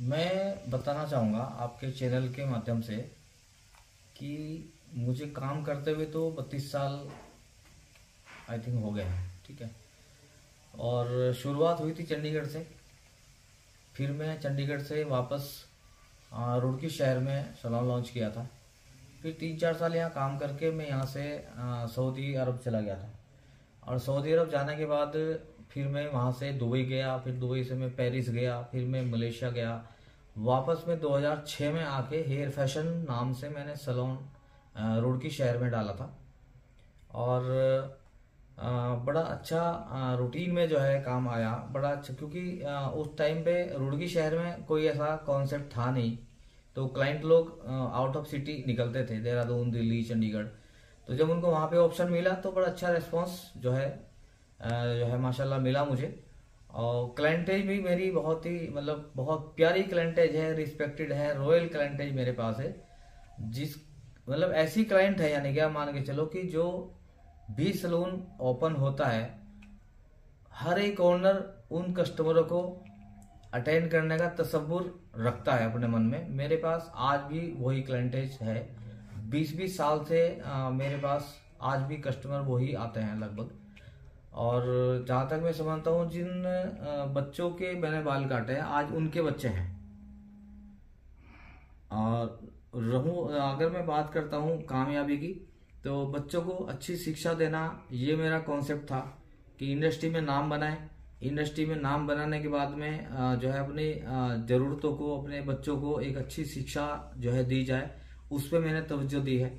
मैं बताना चाहूँगा आपके चैनल के माध्यम से कि मुझे काम करते हुए तो 32 साल आई थिंक हो गए हैं। ठीक है। और शुरुआत हुई थी चंडीगढ़ से। फिर मैं चंडीगढ़ से वापस रुड़की शहर में सैलून लॉन्च किया था। फिर 3-4 साल यहाँ काम करके मैं यहाँ से सऊदी अरब चला गया था। और सऊदी अरब जाने के बाद फिर मैं वहाँ से दुबई गया, फिर दुबई से मैं पेरिस गया, फिर मैं मलेशिया गया। वापस में 2006 में आके हेयर फैशन नाम से मैंने सैलून रुड़की शहर में डाला था। और बड़ा अच्छा रूटीन में जो है काम आया, बड़ा अच्छा। क्योंकि उस टाइम पे रुड़की शहर में कोई ऐसा कॉन्सेप्ट था नहीं, तो क्लाइंट लोग आउट ऑफ सिटी निकलते थे, देहरादून, दिल्ली, चंडीगढ़। तो जब उनको वहाँ पे ऑप्शन मिला तो बड़ा अच्छा रिस्पॉन्स जो है माशाल्लाह मिला मुझे। और क्लाइंटेज भी मेरी बहुत ही मतलब बहुत प्यारी क्लाइंटेज है, रिस्पेक्टेड है, रॉयल क्लाइंटेज मेरे पास है। जिस मतलब ऐसी क्लाइंट है, यानी कि आप मान के चलो कि जो भी सलून ओपन होता है, हर एक ओनर उन कस्टमरों को अटेंड करने का तसव्वुर रखता है अपने मन में। मेरे पास आज भी वही क्लाइंटेज है। 20-20 साल से मेरे पास आज भी कस्टमर वही आते हैं लगभग। और जहाँ तक मैं समझता हूँ, जिन बच्चों के मैंने बाल काटे हैं आज उनके बच्चे हैं। और अगर मैं बात करता हूँ कामयाबी की, तो बच्चों को अच्छी शिक्षा देना ये मेरा कॉन्सेप्ट था कि इंडस्ट्री में नाम बनाए। इंडस्ट्री में नाम बनाने के बाद में जो है अपनी ज़रूरतों को, अपने बच्चों को एक अच्छी शिक्षा जो है दी जाए, उस पर मैंने तवज्जो दी है।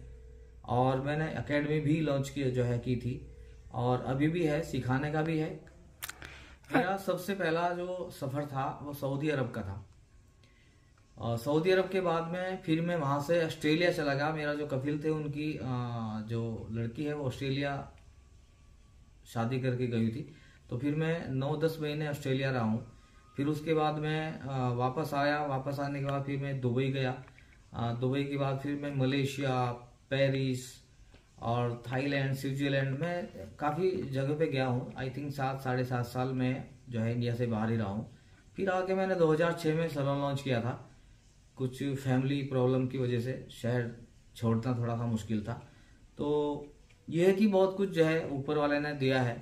और मैंने एकेडमी भी लॉन्च की थी और अभी भी है, सिखाने का भी है। मेरा सबसे पहला जो सफ़र था वो सऊदी अरब का था। और सऊदी अरब के बाद में फिर मैं वहाँ से ऑस्ट्रेलिया चला गया। मेरा जो कफिल थे उनकी जो लड़की है वो ऑस्ट्रेलिया शादी करके गई थी। तो फिर मैं 9-10 महीने ऑस्ट्रेलिया रहा हूँ। फिर उसके बाद मैं वापस आया। वापस आने के बाद फिर मैं दुबई गया। दुबई के बाद फिर मैं मलेशिया, पेरिस और थाईलैंड, स्विट्जरलैंड में काफ़ी जगह पे गया हूँ। आई थिंक 7-7.5 साल में जो है इंडिया से बाहर ही रहा हूँ। फिर आके मैंने 2006 में सैलून लॉन्च किया था। कुछ फैमिली प्रॉब्लम की वजह से शहर छोड़ना थोड़ा सा मुश्किल था। तो यह है कि बहुत कुछ जो है ऊपर वाले ने दिया है,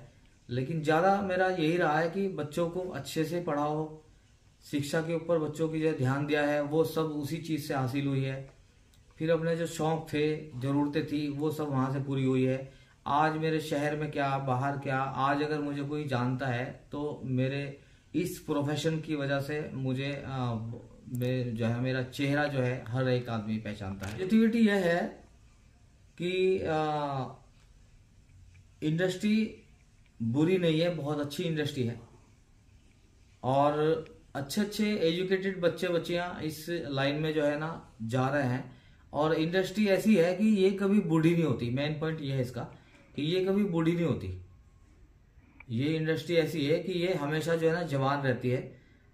लेकिन ज़्यादा मेरा यही रहा है कि बच्चों को अच्छे से पढ़ाओ। शिक्षा के ऊपर बच्चों की जो ध्यान दिया है वो सब उसी चीज़ से हासिल हुई है। फिर अपने जो शौक थे, ज़रूरतें थी, वो सब वहाँ से पूरी हुई है। आज मेरे शहर में क्या, बाहर क्या, आज अगर मुझे कोई जानता है तो मेरे इस प्रोफेशन की वजह से मुझे जो है मेरा चेहरा जो है हर एक आदमी पहचानता है। पॉजिटिविटी यह है कि इंडस्ट्री बुरी नहीं है, बहुत अच्छी इंडस्ट्री है। और अच्छे अच्छे एजुकेटेड बच्चियां इस लाइन में जो है ना जा रहे हैं। और इंडस्ट्री ऐसी है कि ये कभी बूढ़ी नहीं होती। मेन पॉइंट ये है इसका कि ये कभी बूढ़ी नहीं होती। ये इंडस्ट्री ऐसी है कि ये हमेशा जो है ना जवान रहती है।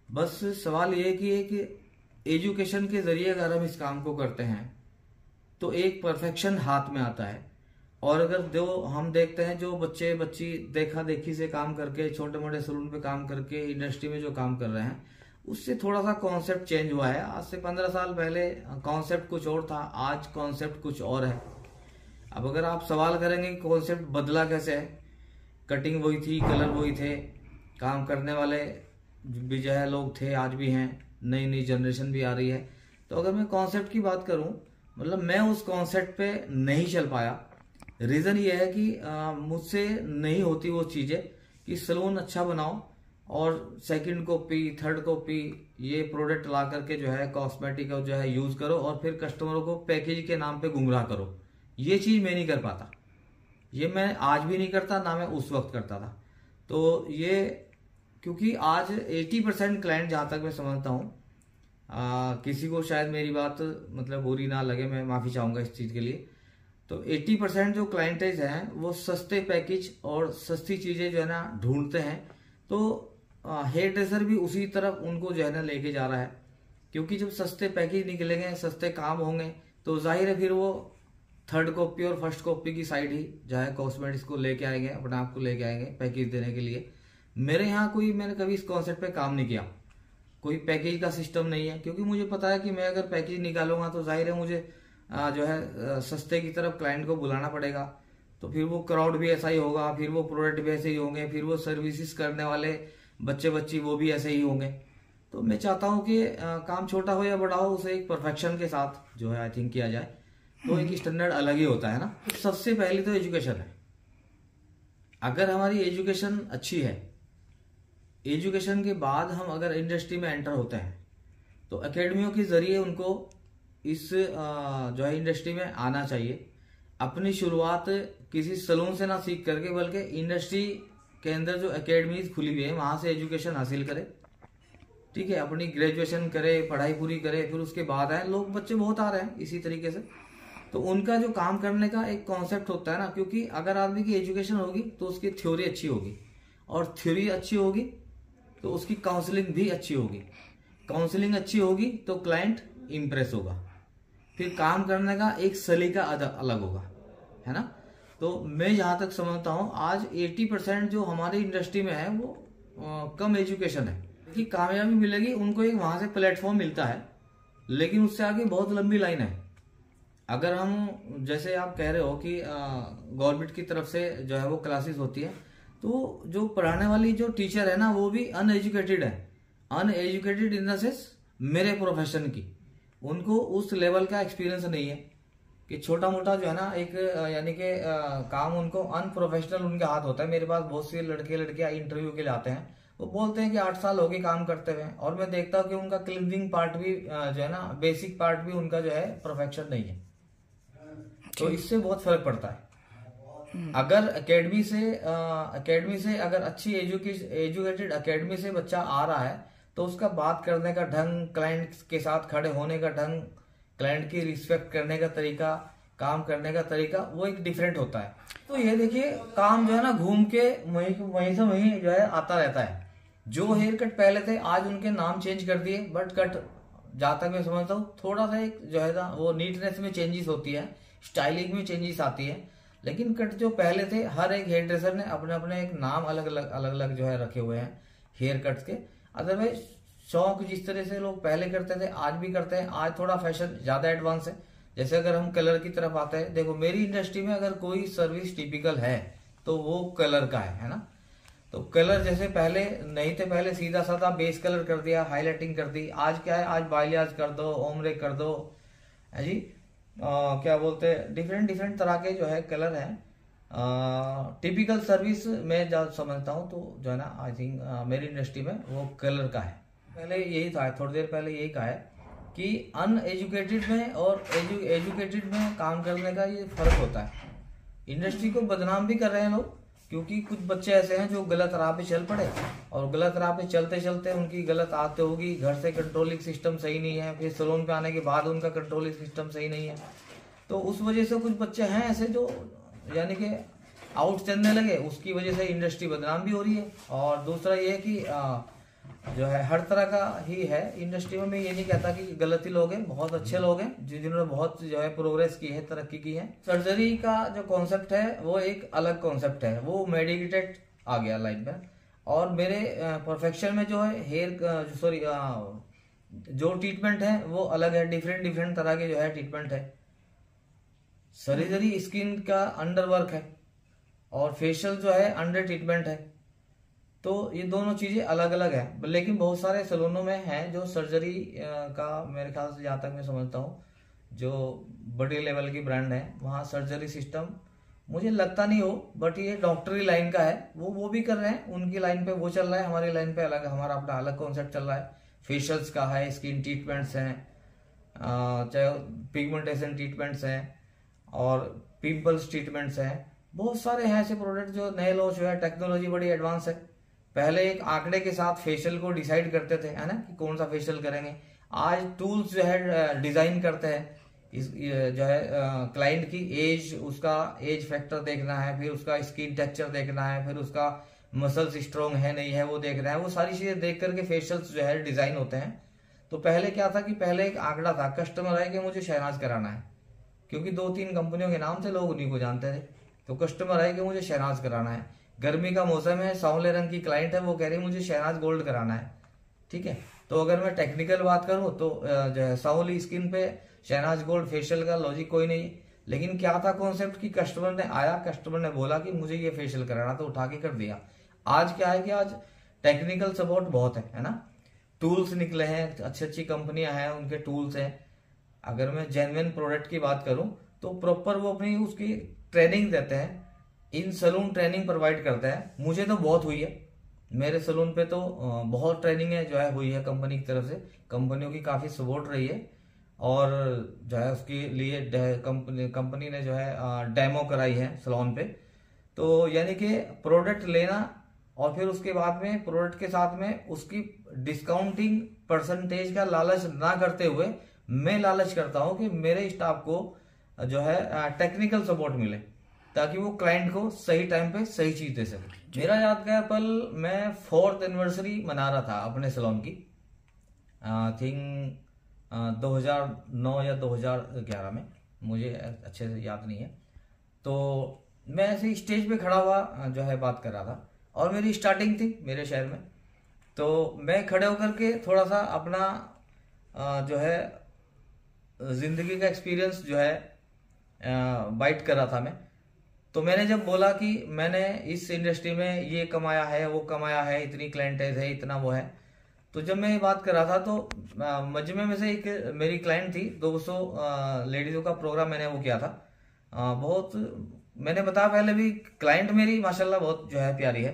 बस सवाल ये है कि एक एजुकेशन के जरिए अगर हम इस काम को करते हैं तो एक परफेक्शन हाथ में आता है। और अगर जो हम देखते हैं जो बच्चे बच्ची देखा देखी से काम करके, छोटे मोटे सलून पे काम करके इंडस्ट्री में जो काम कर रहे हैं, उससे थोड़ा सा कॉन्सेप्ट चेंज हुआ है। आज से 15 साल पहले कॉन्सेप्ट कुछ और था, आज कॉन्सेप्ट कुछ और है। अब अगर आप सवाल करेंगे कि कॉन्सेप्ट बदला कैसे है, कटिंग वही थी, कलर वही थे, काम करने वाले भी जो है लोग थे, आज भी हैं, नई नई जनरेशन भी आ रही है। तो अगर मैं कॉन्सेप्ट की बात करूं, मतलब मैं उस कॉन्सेप्ट पे नहीं चल पाया। रीज़न ये है कि मुझसे नहीं होती वो चीज़ें कि सलून अच्छा बनाओ और सेकंड कॉपी, थर्ड कॉपी ये प्रोडक्ट ला करके जो है कॉस्मेटिक जो है यूज़ करो और फिर कस्टमरों को पैकेज के नाम पे गुमराह करो। ये चीज़ मैं नहीं कर पाता। ये मैं आज भी नहीं करता, ना मैं उस वक्त करता था। तो ये क्योंकि आज 80% क्लाइंट, जहाँ तक मैं समझता हूँ, किसी को शायद मेरी बात मतलब बुरी ना लगे, मैं माफ़ी चाहूँगा इस चीज़ के लिए, तो 80% जो क्लाइंटेज हैं वो सस्ते पैकेज और सस्ती चीज़ें जो है ना ढूंढते हैं। तो हेयर ड्रेसर भी उसी तरफ उनको जो है ना लेके जा रहा है। क्योंकि जब सस्ते पैकेज निकलेंगे, सस्ते काम होंगे, तो जाहिर है फिर वो थर्ड कॉपी और फर्स्ट कॉपी की साइड ही जो है कॉस्मेटिक्स को लेके आएंगे, अपने आप को लेके आएंगे पैकेज देने के लिए। मैंने कभी इस कॉन्सेप्ट पे काम नहीं किया। कोई पैकेज का सिस्टम नहीं है, क्योंकि मुझे पता है कि मैं अगर पैकेज निकालूंगा तो जाहिर है मुझे जो है सस्ते की तरफ क्लाइंट को बुलाना पड़ेगा। तो फिर वो क्राउड भी ऐसा ही होगा, फिर वो प्रोडक्ट भी ऐसे ही होंगे, फिर वो सर्विसेज करने वाले बच्चे बच्ची वो भी ऐसे ही होंगे। तो मैं चाहता हूँ कि काम छोटा हो या बड़ा हो, उसे एक परफेक्शन के साथ जो है आई थिंक किया जाए, तो एक स्टैंडर्ड अलग ही होता है ना। तो सबसे पहले तो एजुकेशन है। अगर हमारी एजुकेशन अच्छी है, एजुकेशन के बाद हम अगर इंडस्ट्री में एंटर होते हैं तो एकेडमियों के जरिए उनको इस जो है इंडस्ट्री में आना चाहिए। अपनी शुरुआत किसी सलून से ना सीख करके, बल्कि इंडस्ट्री के अंदर जो एकेडमीज खुली हुई है वहां से एजुकेशन हासिल करे, ठीक है। अपनी ग्रेजुएशन करे, पढ़ाई पूरी करे, फिर उसके बाद आए। लोग बच्चे बहुत आ रहे हैं इसी तरीके से। तो उनका जो काम करने का एक कॉन्सेप्ट होता है ना, क्योंकि अगर आदमी की एजुकेशन होगी तो उसकी थ्योरी अच्छी होगी, और थ्योरी अच्छी होगी तो उसकी काउंसलिंग भी अच्छी होगी। काउंसलिंग अच्छी होगी तो क्लाइंट इंप्रेस होगा, फिर काम करने का एक सलीका अलग होगा, है ना। तो मैं जहां तक समझता हूं आज 80% जो हमारी इंडस्ट्री में है वो कम एजुकेशन है। कि कामयाबी मिलेगी उनको, एक वहां से प्लेटफॉर्म मिलता है, लेकिन उससे आगे बहुत लंबी लाइन है। अगर हम जैसे आप कह रहे हो कि गवर्नमेंट की तरफ से जो है वो क्लासेस होती है, तो जो पढ़ाने वाली जो टीचर है ना वो भी अनएजुकेटेड है। अनएजुकेटेड इन द सेंस मेरे प्रोफेशन की, उनको उस लेवल का एक्सपीरियंस नहीं है कि छोटा मोटा जो है ना एक यानी कि काम उनको अनप्रोफेशनल उनके हाथ होता है। मेरे पास बहुत से लड़के लड़कियां इंटरव्यू के लिए आते हैं, वो बोलते हैं कि 8 साल हो गए काम करते हुए, और मैं देखता हूँ कि उनका क्लिनिंग पार्ट भी जो है ना बेसिक पार्ट भी उनका जो है परफेक्शन नहीं है। तो इससे बहुत फर्क पड़ता है। अगर एकेडमी से अगर अच्छी एजुकेटेड एकेडमी से बच्चा आ रहा है तो उसका बात करने का ढंग, क्लाइंट के साथ खड़े होने का ढंग, क्लाइंट की रिस्पेक्ट करने का तरीका, काम करने का तरीका, वो एक डिफरेंट होता है। तो ये देखिए काम जो है ना घूम के वहीं से वहीं जो है आता रहता है। जो हेयर कट पहले थे आज उनके नाम चेंज कर दिए, बट कट जहां तक मैं समझता हूँ थोड़ा सा एक जो है ना वो नीटनेस में चेंजेस होती है, स्टाइलिंग में चेंजेस आती है। लेकिन कट जो पहले थे, हर एक हेयर ड्रेसर ने अपने अपने एक नाम अलग अलग जो है रखे हुए हैं हेयर कट्स के। अदरवाइज शौक जिस तरह से लोग पहले करते थे आज भी करते हैं। आज थोड़ा फैशन ज्यादा एडवांस है। जैसे अगर हम कलर की तरफ आते हैं, देखो मेरी इंडस्ट्री में अगर कोई सर्विस टिपिकल है तो वो कलर का है ना। तो कलर जैसे पहले नहीं थे, पहले सीधा साधा बेस कलर कर दिया, हाईलाइटिंग कर दी। आज क्या है, आज बालियाज कर दो, ओमरे कर दो, है जी क्या बोलते हैं, डिफरेंट तरह के जो है कलर है। टिपिकल सर्विस मैं जब समझता हूँ तो जो है ना आई थिंक मेरी इंडस्ट्री में वो कलर का है। पहले यही था, थोड़ी देर पहले यही कहा है कि अनएजुकेटेड में और एजुकेटेड में काम करने का ये फर्क होता है। इंडस्ट्री को बदनाम भी कर रहे हैं लोग, क्योंकि कुछ बच्चे ऐसे हैं जो गलत राह पे चल पड़े, और गलत राह पे चलते चलते उनकी गलत आदतें होगी। घर से कंट्रोलिंग सिस्टम सही नहीं है, फिर सैलून पे आने के बाद उनका कंट्रोलिंग सिस्टम सही नहीं है। तो उस वजह से कुछ बच्चे हैं ऐसे जो यानी कि आउट चलने लगे, उसकी वजह से इंडस्ट्री बदनाम भी हो रही है। और दूसरा ये है कि जो है हर तरह का ही है इंडस्ट्री में। मैं ये नहीं कहता कि गलत ही लोग हैं, बहुत अच्छे लोग हैं जिन्होंने बहुत जो है प्रोग्रेस की है, तरक्की की है। सर्जरी का जो कॉन्सेप्ट है वो एक अलग कॉन्सेप्ट है, वो मेडिकेटेड आ गया लाइन में। और मेरे परफेक्शन में जो है हेयर सॉरी जो ट्रीटमेंट है वो अलग है, डिफरेंट तरह के जो है ट्रीटमेंट है। सर्जरी स्किन का अंडर वर्क है और फेशियल जो है अंडर ट्रीटमेंट है। तो ये दोनों चीजें अलग अलग है। लेकिन बहुत सारे सैलूनों में हैं जो सर्जरी का, मेरे ख्याल से जहां तक मैं समझता हूँ जो बड़े लेवल की ब्रांड है वहाँ सर्जरी सिस्टम मुझे लगता नहीं हो, बट ये डॉक्टरी लाइन का है, वो भी कर रहे हैं। उनकी लाइन पे वो चल रहा है, हमारी लाइन पे अलग, हमारा अपना अलग कॉन्सेप्ट चल रहा है। फेशियल्स का है, स्किन ट्रीटमेंट्स हैं, चाहे पिगमेंटेशन ट्रीटमेंट्स हैं और पिंपल्स ट्रीटमेंट्स हैं। बहुत सारे हैं ऐसे प्रोडक्ट जो नए लॉन्च हुए हैं। टेक्नोलॉजी बड़ी एडवांस है। पहले एक आंकड़े के साथ फेशियल को डिसाइड करते थे, है ना, कि कौन सा फेशियल करेंगे। आज टूल्स जो है डिजाइन करते हैं। इस जो है क्लाइंट की एज, उसका एज फैक्टर देखना है, फिर उसका स्किन टेक्सचर देखना है, फिर उसका मसल्स स्ट्रॉन्ग है नहीं है वो देखना है। वो सारी चीजें देख करके फेशियल्स जो है डिजाइन होते हैं। तो पहले क्या था कि पहले एक आंकड़ा था, कस्टमर है कि मुझे शहनाज कराना है, क्योंकि 2-3 कंपनियों के नाम थे, लोग उन्हीं को जानते थे। तो कस्टमर है कि मुझे शहनाज कराना है। गर्मी का मौसम है, सांवले रंग की क्लाइंट है, वो कह रही मुझे शहनाज गोल्ड कराना है, ठीक है। तो अगर मैं टेक्निकल बात करूं तो जो है साउली स्किन पे शहनाज गोल्ड फेशियल का लॉजिक कोई नहीं। लेकिन क्या था कॉन्सेप्ट कि कस्टमर ने आया, कस्टमर ने बोला कि मुझे ये फेशियल कराना, तो उठा के कर दिया। आज क्या है कि आज टेक्निकल सपोर्ट बहुत है ना, टूल्स निकले हैं, अच्छी अच्छी कंपनियां हैं, उनके टूल्स हैं। अगर मैं जेन्युइन प्रोडक्ट की बात करूं तो प्रॉपर वो अपनी उसकी ट्रेनिंग देते हैं, इन सलून ट्रेनिंग प्रोवाइड करते हैं। मुझे तो बहुत हुई है, मेरे सलून पे तो बहुत ट्रेनिंग है जो है हुई है कंपनी की तरफ से, कंपनियों की काफी सपोर्ट रही है। और जो है उसके लिए कंपनी ने जो है डेमो कराई है सलून पे। तो यानी कि प्रोडक्ट लेना और फिर उसके बाद में प्रोडक्ट के साथ में उसकी डिस्काउंटिंग परसेंटेज का लालच ना करते हुए मैं लालच करता हूं कि मेरे स्टाफ को जो है टेक्निकल सपोर्ट मिले, ताकि वो क्लाइंट को सही टाइम पे सही चीज दे सके। मेरा यादगार पल, मैं 4th एनिवर्सरी मना रहा था अपने सैलून की, थिंक 2009 या 2011 में, मुझे अच्छे से याद नहीं है। तो मैं ऐसे स्टेज पे खड़ा हुआ जो है बात कर रहा था, और मेरी स्टार्टिंग थी मेरे शहर में। तो मैं खड़े होकर के थोड़ा सा अपना जो है जिंदगी का एक्सपीरियंस जो है बाइट कर रहा था मैं। तो मैंने जब बोला कि मैंने इस इंडस्ट्री में ये कमाया है, वो कमाया है, इतनी क्लाइंटेज है, इतना वो है, तो जब मैं ये बात कर रहा था तो मजमे में से एक मेरी क्लाइंट थी, 200 लेडीजों का प्रोग्राम मैंने वो किया था। बहुत मैंने बताया पहले भी, क्लाइंट मेरी माशाल्लाह बहुत जो है प्यारी है।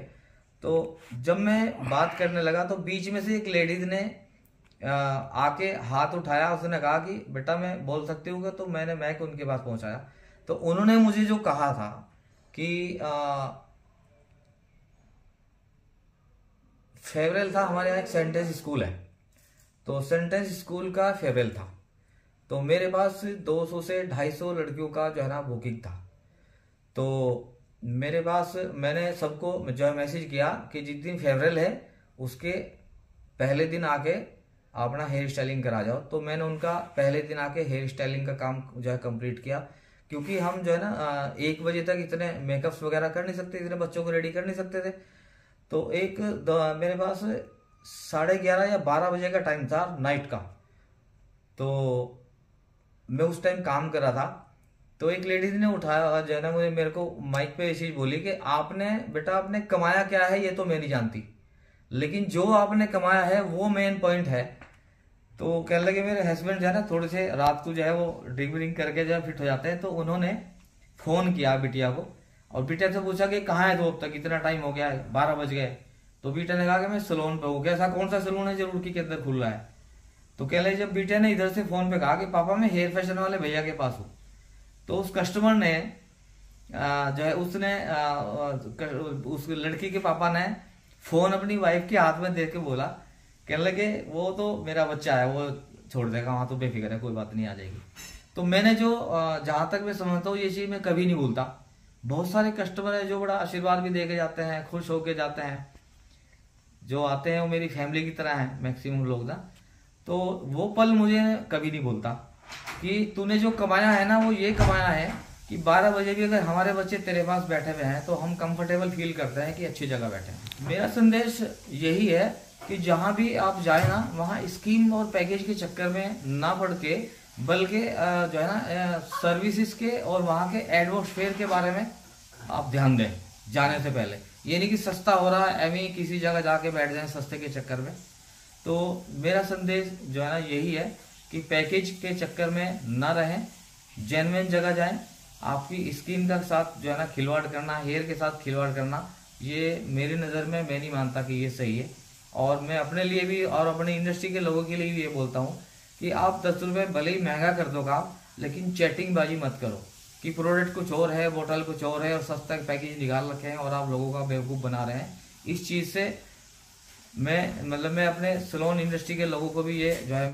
तो जब मैं बात करने लगा तो बीच में से एक लेडीज ने आके हाथ उठाया, उसने कहा कि बेटा मैं बोल सकती हूँ, तो मैंने मैक उनके पास पहुंचाया। तो उन्होंने मुझे जो कहा था कि फेवरेल था, हमारे यहाँ एक सेंटेंस स्कूल है, तो सेंटेंस स्कूल का फेवरेल था। तो मेरे पास 200 से 250 लड़कियों का जो है ना बुकिंग था। तो मेरे पास मैंने सबको जो है मैसेज किया कि जिस दिन फेवरेल है उसके पहले दिन आके अपना हेयर स्टाइलिंग करा जाओ। तो मैंने उनका पहले दिन आके हेयर स्टाइलिंग का काम जो है कंप्लीट किया, क्योंकि हम जो है ना 1 बजे तक इतने मेकअप्स वगैरह कर नहीं सकते, इतने बच्चों को रेडी कर नहीं सकते थे। तो मेरे पास 11:30 या 12 बजे का टाइम था नाइट का। तो मैं उस टाइम काम कर रहा था। तो एक लेडीज ने उठाया जो है ना, मुझे मेरे को माइक पे ये चीज बोली कि आपने बेटा आपने कमाया क्या है ये तो मैं नहीं जानती, लेकिन जो आपने कमाया है वो मेन पॉइंट है। तो कहने लगे मेरे हस्बैंड जो है ना थोड़े से रात को जो है वो ड्रिंक व्रिंक करके जो है फिट हो जाते हैं। तो उन्होंने फोन किया बिटिया को, और बिटिया से पूछा कि कहाँ है तो अब तक, इतना टाइम हो गया है, 12 बज गए। तो बिटिया ने कहा कि मैं सैलून पे हूँ। कैसा कौन सा सैलून है जो रुड़की के अंदर खुल रहा है? तो कह रहे जब बिटिया ने इधर से फोन पे कहा कि पापा मैं हेयर फैशन वाले भैया के पास हूँ, तो उस कस्टमर ने जो है उसने उस लड़की के पापा ने फोन अपनी वाइफ के हाथ में दे के बोला, कहने लगे वो तो मेरा बच्चा है, वो छोड़ देगा वहां, तो बेफिक्र है, कोई बात नहीं, आ जाएगी। तो मैंने जो जहां तक मैं समझता हूँ ये चीज मैं कभी नहीं भूलता। बहुत सारे कस्टमर है जो बड़ा आशीर्वाद भी दे के जाते हैं, खुश होके जाते हैं, जो आते हैं वो मेरी फैमिली की तरह है मैक्सिमम लोग ना। तो वो पल मुझे कभी नहीं भूलता कि तूने जो कमाया है ना वो ये कमाया है कि 12 बजे भी अगर हमारे बच्चे तेरे पास बैठे हुए हैं तो हम कंफर्टेबल फील करते हैं कि अच्छी जगह बैठे हैं। मेरा संदेश यही है कि जहां भी आप जाए ना वहां स्कीम और पैकेज के चक्कर में ना पड़ के, बल्कि जो है ना सर्विसेज के और वहां के एटमॉस्फेयर के बारे में आप ध्यान दें जाने से पहले। ये नहीं कि सस्ता हो रहा है एवं किसी जगह जाके बैठ जाए सस्ते के चक्कर में। तो मेरा संदेश जो है ना यही है कि पैकेज के चक्कर में ना रहें, जेन्युइन जगह जाएं। आपकी स्किन का साथ जो है ना खिलवाड़ करना, हेयर के साथ खिलवाड़ करना, ये मेरी नज़र में मैं नहीं मानता कि ये सही है। और मैं अपने लिए भी और अपनी इंडस्ट्री के लोगों के लिए भी ये बोलता हूँ कि आप 10 रुपये भले ही महंगा कर दो काम, लेकिन चैटिंगबाजी मत करो कि प्रोडक्ट कुछ और है, बोतल कुछ और है और सस्ता पैकेज निकाल रखे हैं और आप लोगों का बेवकूफ़ बना रहे हैं। इस चीज़ से मैं अपने सैलून इंडस्ट्री के लोगों को भी ये जो है